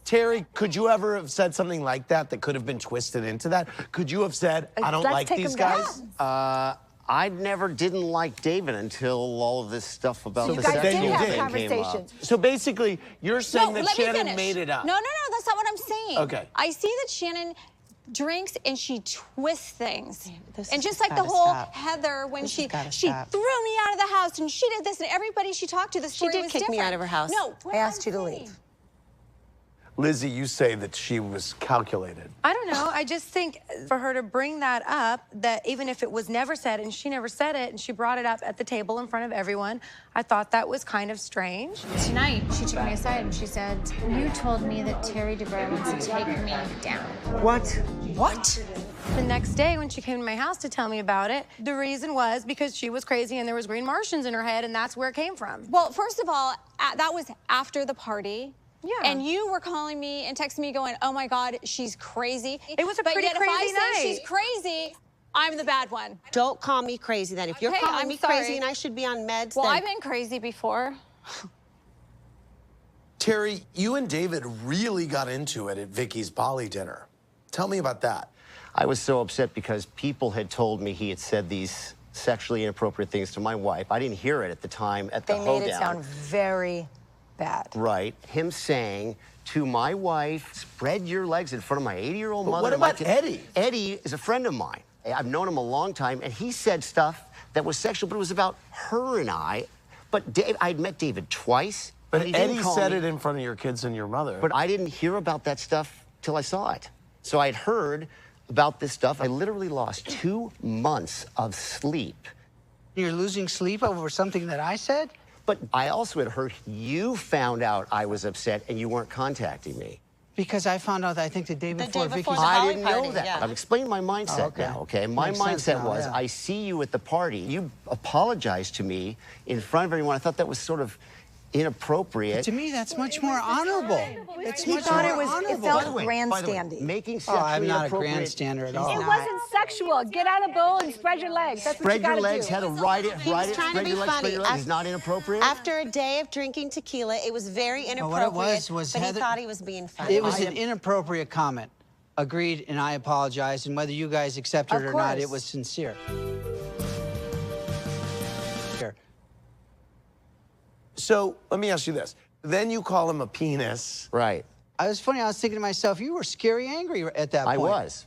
Terry, could you ever have said something like that that could have been twisted into that? Could you have said, I don't like these guys? I never didn't like David until all of this stuff about the sexual thing have conversations. So basically, you're saying that Shannon made it up. No, that's not what I'm saying. Okay. I see that Shannon drinks and she twists things. And just like the gotta whole stop. Heather when she threw gotta me out of the house and she did this and everybody she talked to, the story was different. She did kick me out of her house. No, I asked you to leave. Lizzie, you say that she was calculated. I don't know. I just think for her to bring that up, that even if it was never said and she never said it and she brought it up at the table in front of everyone, I thought that was kind of strange. Tonight, she took me aside and she said, you told me that Terry DeGray wants to take me down. What? What? The next day when she came to my house to tell me about it, the reason was because she was crazy and there was green Martians in her head and that's where it came from. Well, first of all, that was after the party. Yeah. And you were calling me and texting me going, oh my God, she's crazy. It was a pretty crazy night. But yet if I say night. she's crazy, I'm the bad one. Don't call me crazy then. If you're calling I'm me sorry. crazy and I should be on meds, Well, then... I've been crazy before. Terry, you and David really got into it at Vicky's Bali dinner. Tell me about that. I was so upset because people had told me he had said these sexually inappropriate things to my wife. I didn't hear it at the time at the hoedown. They made it sound very bad. Right. Him saying to my wife, spread your legs in front of my 80-year-old mother. What about Eddie? Eddie is a friend of mine. I've known him a long time, and he said stuff that was sexual, but it was about her and I. But I'd met David twice. But he didn't Eddie call said me. it in front of your kids and your mother. But I didn't hear about that stuff till I saw it. So I'd heard about this stuff. I literally lost 2 months of sleep. You're losing sleep over something that I said? But I also had heard you found out I was upset and you weren't contacting me. Because I found out, I think, the day before Vicky's... I didn't know that. I'm explaining my mindset now, okay? My Makes sense mindset now, was, yeah. I see you at the party. You apologized to me in front of everyone. I thought that was sort of inappropriate. To me, that's much more honorable. It's much thought more it was- it honorable. felt By the way, grandstandy. making Oh, sexually I'm not a inappropriate... grandstander at all. It wasn't sexual. Get out of the bowl and spread your legs. That's what you Spread your gotta legs, do. had to ride it, He was trying to spread be your legs, funny. spread your legs. Is not inappropriate? After a day of drinking tequila, it was very inappropriate, what it was but Heather- he thought he was being funny. It was an inappropriate comment. Agreed, and I apologize. And whether you guys accept it or not, it was sincere. Here. So let me ask you this. Then you call him a penis. Right. I was funny. I was thinking to myself, you were scary angry at that point. I was.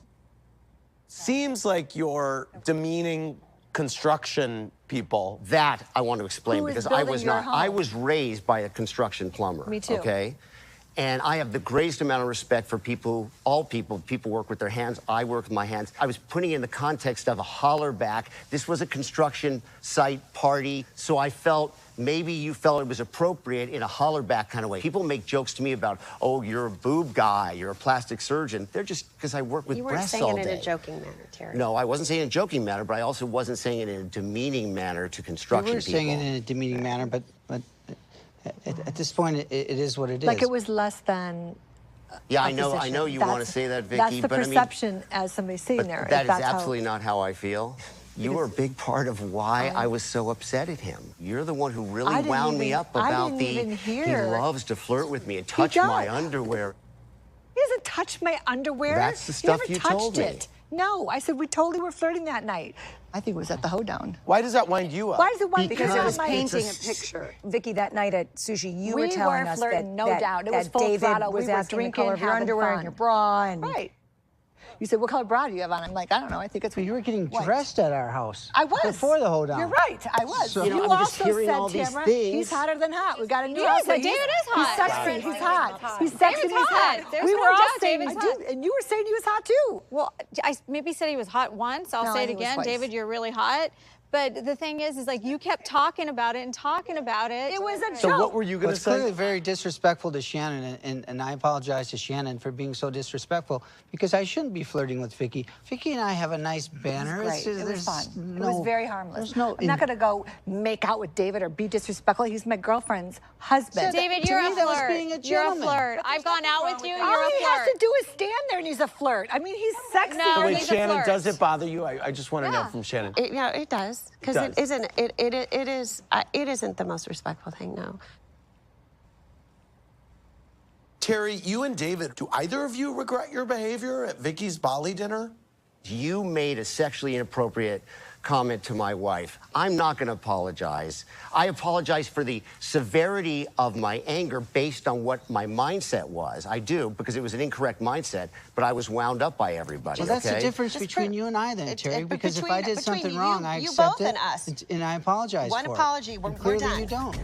Seems like you're demeaning construction people. That I want to explain Who is because I building was your not. home? I was raised by a construction plumber. Me too. Okay, and I have the greatest amount of respect for people. All people. People work with their hands. I work with my hands. I was putting it in the context of a holler back. This was a construction site party, so I felt. Maybe you felt it was appropriate in a holler back kind of way. People make jokes to me about, oh, you're a boob guy, you're a plastic surgeon. They're just because I work with You weren't breasts saying all it day. in a joking manner, Terry. No, I wasn't saying it in a joking manner, but I also wasn't saying it in a demeaning manner to construction You were people. saying it in a demeaning manner, but at this point, it is what it is. Like it was less than. Yeah, a I know position. you want to That's- say that, Vicky, That's the but perception as somebody sitting but there. that is That's how- absolutely not how I feel. You were a big part of why I was so upset at him. You're the one who I really didn't wound me even- up I about didn't even he hear. loves to flirt with me and touch my does. underwear. He doesn't touch my underwear. That's the stuff he you never touched told me. it. No, I said we totally were flirting that night. I think it was at the hoedown. Why does that wind you up? Why does it wind? Because it was my painting a picture. Vicky, that night at Sushi, you We were telling were us flirting, that, no doubt. It was that full David throttle. was We were asking the color of drinking, your having underwear and fun. your bra. And Right. You said, what color bra do you have on? I'm like, I don't know. I think it's But you were getting white. dressed at our house. I was. Before the hoedown. You're right. I was. So- You know, you I'm just also hearing said, all these Tamra, things. he's hotter than hot. We got a new Yeah, house. but David is hot. He's sexy. He's hot. He's sexy. David's He's hot. hot. There's we no were all doubt saying, David's I did, and you were saying he was hot too. Well, I maybe said he was hot once. I'll No, say I it think it was again. twice. David, you're really hot. But the thing is like you kept talking about it and talking about it. It was a So joke. what were you Well, going to it's clearly say? very disrespectful to Shannon, and I apologize to Shannon for being so disrespectful because I shouldn't be flirting with Vicky. Vicky and I have a nice banner. Great. It was there's fun. no- it was very harmless. There's no. I'm not going to go make out with David or be disrespectful. He's my girlfriend's husband. David, To you're me, a that was flirt. being a You're a gentleman. flirt. I've gone out with you. You're All a he has flirt. to do is stand there and he's a flirt. I mean, he's sexy. No, Wait, he's a Shannon, flirt. does it bother you? I just want to know Yeah. from Shannon. Yeah, it does. Because Does. it isn't. It is. It isn't the most respectful thing. No. Terry, you and David, do either of you regret your behavior at Vicky's Bali dinner? You made a sexually inappropriate comment to my wife. I'm not going to apologize. I apologize for the severity of my anger based on what my mindset was. I do, because it was an incorrect mindset, but I was wound up by everybody, Well, that's okay? the difference between you and I then, Terry, because if I did something wrong, I you accept both it, and us. and I apologize One for apology, it. we're And clearly done. you don't.